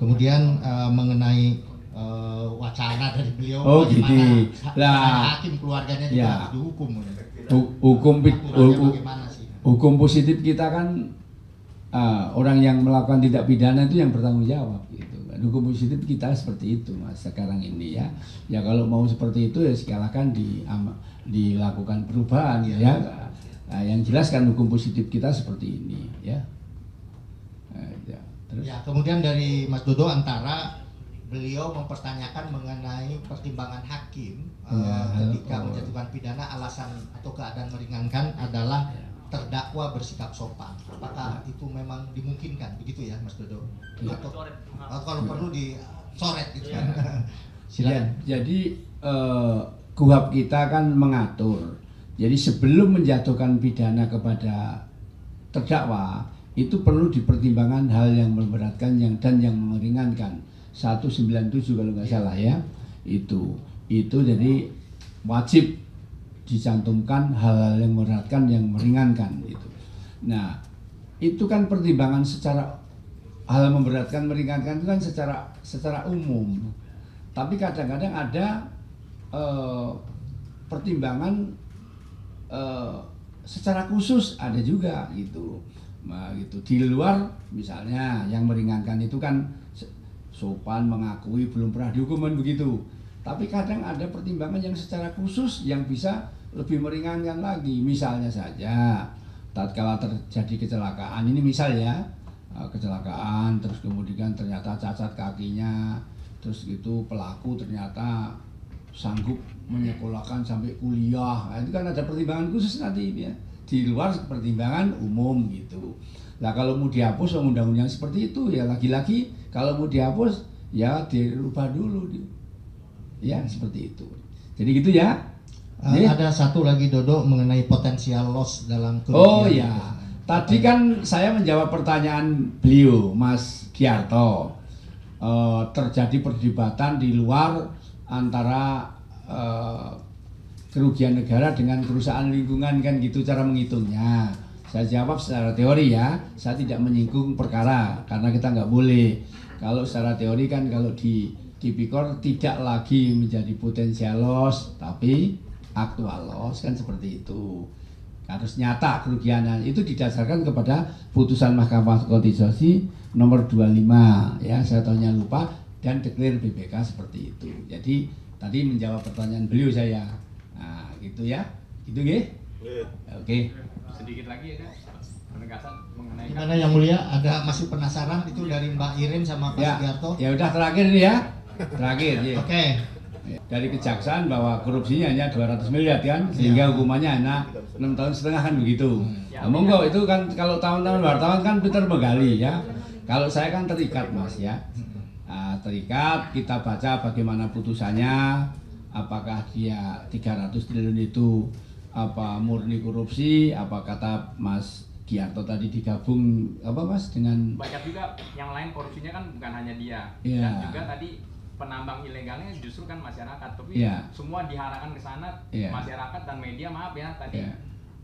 Kemudian mengenai wacana dari beliau, oh gitu lah, hakim keluarganya juga ya, harus dihukum. Hukum positif kita kan orang yang melakukan tindak pidana itu yang bertanggung jawab gitu. Hukum positif kita seperti itu Mas sekarang ini ya. Ya kalau mau seperti itu ya silakan dilakukan perubahan ya. Yang jelas kan hukum positif kita seperti ini ya. Terus. Ya, kemudian dari Mas Dodo antara beliau mempertanyakan mengenai pertimbangan hakim ketika menjatuhkan pidana, alasan atau keadaan meringankan adalah terdakwa bersikap sopan. Apakah itu memang dimungkinkan begitu ya Mas Dodo? Atau kalau perlu dicoret gitu kan? Ya, jadi KUHP kita kan mengatur. Jadi sebelum menjatuhkan pidana kepada terdakwa itu perlu dipertimbangkan hal yang memberatkan dan yang meringankan. 197 kalau nggak salah ya. Itu jadi wajib dicantumkan hal-hal yang memberatkan yang meringankan itu. Nah, itu kan pertimbangan secara hal memberatkan meringankan itu kan secara umum. Tapi kadang-kadang ada pertimbangan secara khusus ada juga gitu. Nah, gitu. Di luar misalnya yang meringankan itu kan sopan, mengakui belum pernah dihukum begitu. Tapi kadang ada pertimbangan yang secara khusus yang bisa lebih meringankan lagi. Misalnya saja tatkala terjadi kecelakaan, ini misal ya, kecelakaan terus kemudian ternyata cacat kakinya, terus gitu pelaku ternyata sanggup menyekolahkan sampai kuliah. Nah, itu kan ada pertimbangan khusus nanti ya. Di luar pertimbangan umum gitu. Nah kalau mau dihapus undang-undang seperti itu ya lagi-lagi kalau mau dihapus ya dirubah dulu ya seperti itu. Jadi gitu ya. Ada satu lagi Dodo mengenai potensial loss dalam kerugian. Oh ya, tadi kan saya menjawab pertanyaan beliau Mas Giarto. Terjadi perdebatan di luar antara kerugian negara dengan kerusakan lingkungan kan gitu cara menghitungnya. Saya jawab secara teori ya, saya tidak menyinggung perkara karena kita nggak boleh. Kalau secara teori kan kalau di Tipikor tidak lagi menjadi potensial loss tapi aktual loss kan seperti itu. Harus nyata kerugiannya itu didasarkan kepada putusan Mahkamah Konstitusi nomor 25 ya, saya tahunya lupa dan deklar BPK seperti itu. Jadi tadi menjawab pertanyaan beliau saya. Nah, gitu ya. Gitu nggih? Oke. Sedikit lagi ya, penegasan mengenai gimana yang mulia, ada masih penasaran itu dari Mbak Irin sama Pak Sugiarto? Ya udah terakhir nih ya. Terakhir ya. Oke. Dari kejaksaan bahwa korupsinya hanya 200 miliar kan, sehingga hukumannya hanya 6,5 tahun kan begitu. Nah, monggo itu kan kalau tahun-tahun wartawan kan Peter menggali ya. Kalau saya kan terikat Mas ya. Nah, terikat kita baca bagaimana putusannya, apakah dia 300 triliun itu apa murni korupsi, apa kata Mas Giarto tadi digabung apa Mas dengan banyak juga yang lain korupsinya kan bukan hanya dia ya. Dan juga tadi penambang ilegalnya justru kan masyarakat, tapi ya. Semua diarahkan ke sana ya. Masyarakat dan media maaf ya tadi ya.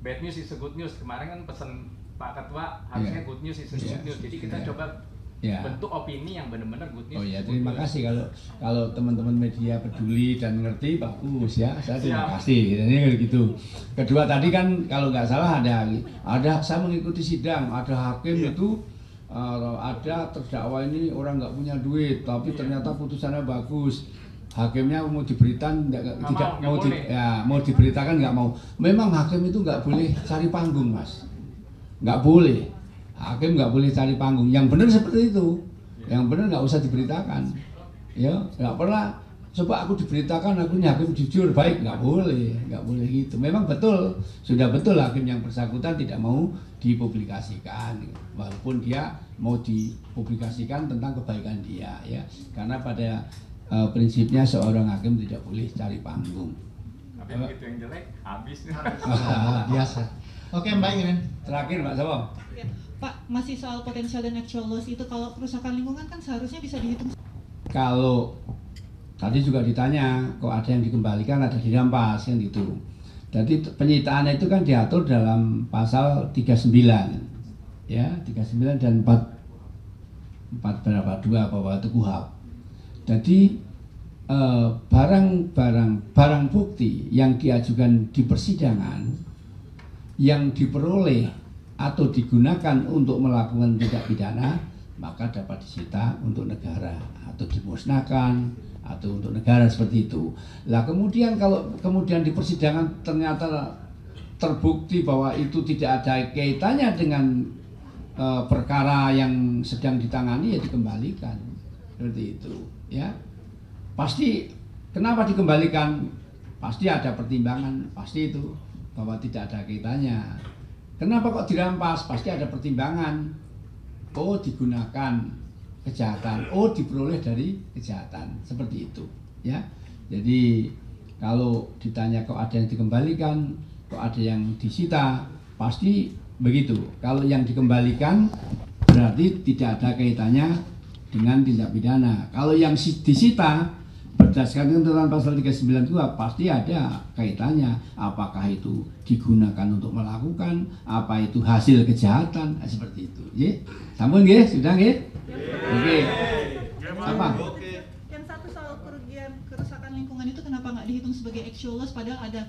Bad news is a good news kemarin kan pesen Pak Ketua harusnya good news is a good news, jadi kita coba bentuk opini yang benar-benar good news. Oh ya, terima kasih kalau teman-teman media peduli dan ngerti bagus ya, saya terima kasih. Ini gitu. Kedua tadi kan kalau nggak salah ada saya mengikuti sidang, ada hakim itu ada terdakwa ini orang nggak punya duit, tapi ternyata putusannya bagus. Hakimnya mau diberitakan mau diberitakan nggak mau. Memang hakim itu nggak boleh cari panggung Mas, nggak boleh. Hakim nggak boleh cari panggung. Yang benar seperti itu. Yang benar nggak usah diberitakan. Ya, nggak pernah. Coba aku diberitakan, aku hakim jujur baik, nggak boleh gitu. Memang betul, sudah betul hakim yang bersangkutan tidak mau dipublikasikan, walaupun dia mau dipublikasikan tentang kebaikan dia, ya. Karena pada prinsipnya seorang hakim tidak boleh cari panggung. Tapi begitu yang jelek habis. Biasa. Oke Mbak Irin. Terakhir Mbak Sawong. Pak, masih soal potensial dan actual loss itu, kalau kerusakan lingkungan kan seharusnya bisa dihitung. Kalau tadi juga ditanya, kok ada yang dikembalikan, ada dirampas kan gitu. Jadi penyitaan itu kan diatur dalam pasal 39, ya 39 dan 4 442 bahwa itu KUHP. Jadi barang bukti yang diajukan di persidangan yang diperoleh atau digunakan untuk melakukan tindak pidana maka dapat disita untuk negara atau dimusnahkan atau untuk negara seperti itu. Lah kemudian kalau kemudian di persidangan ternyata terbukti bahwa itu tidak ada kaitannya dengan perkara yang sedang ditangani, ya dikembalikan seperti itu, ya. Pasti kenapa dikembalikan? Pasti ada pertimbangan, pasti itu bahwa tidak ada kaitannya. Kenapa kok dirampas? Pasti ada pertimbangan. Oh, digunakan kejahatan, oh diperoleh dari kejahatan, seperti itu, ya. Jadi kalau ditanya kok ada yang dikembalikan, kok ada yang disita, pasti begitu. Kalau yang dikembalikan berarti tidak ada kaitannya dengan tindak pidana. Kalau yang disita berdasarkan ketentuan pasal 392 pasti ada kaitannya. Apakah itu digunakan untuk melakukan, apa itu hasil kejahatan, seperti itu. Nggih. Sampun nggih, sudah nggih? Oke. Apa? Yang satu soal kerugian kerusakan lingkungan itu kenapa nggak dihitung sebagai actual loss padahal ada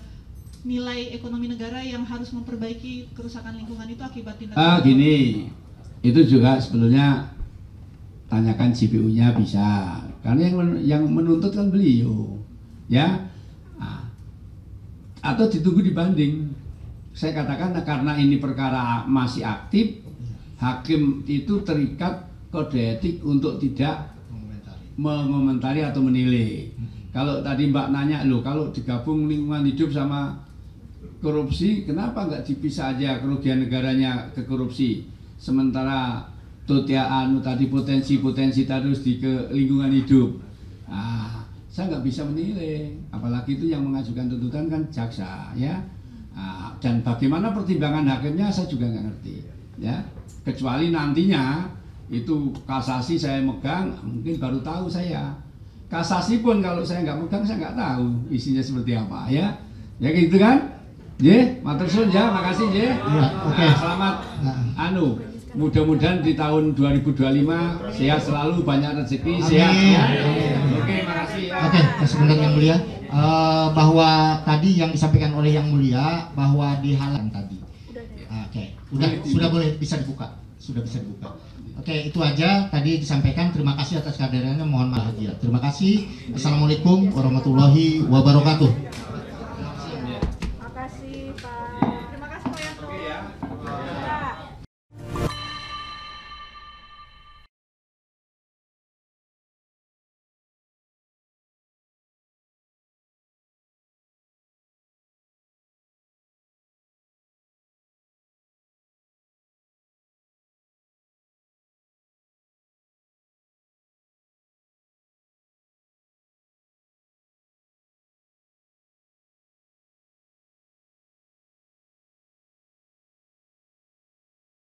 nilai ekonomi negara yang harus memperbaiki kerusakan lingkungan itu akibat tindak pidana? Gini. Itu juga sebetulnya tanyakan JPU-nya bisa. Karena yang menuntut kan beliau, ya. Atau ditunggu dibanding. Saya katakan karena ini perkara masih aktif, hakim itu terikat kode etik untuk tidak mengomentari atau menilai. Kalau tadi Mbak nanya, loh kalau digabung lingkungan hidup sama korupsi, kenapa nggak dipisah aja kerugian negaranya ke korupsi? Sementara tadi potensi terus di ke lingkungan hidup. Saya nggak bisa menilai, apalagi itu yang mengajukan tuntutan kan jaksa, ya. Dan bagaimana pertimbangan hakimnya saya juga nggak ngerti, ya. Kecuali nantinya itu kasasi saya megang, mungkin baru tahu saya. Kasasi pun kalau saya nggak megang saya nggak tahu isinya seperti apa, ya. Ya gitu kan? Matur suwun ya, makasih ya. Selamat mudah-mudahan di tahun 2025 sehat selalu, banyak rezeki, sehat ya. Oke, makasih ya. Oke, sebentar yang mulia, bahwa tadi yang disampaikan oleh yang mulia bahwa dihalang tadi. Oke, sudah boleh bisa dibuka, sudah bisa dibuka. Oke, itu aja tadi disampaikan. Terima kasih atas kehadirannya, mohon bahagia. Terima kasih. Assalamualaikum warahmatullahi wabarakatuh.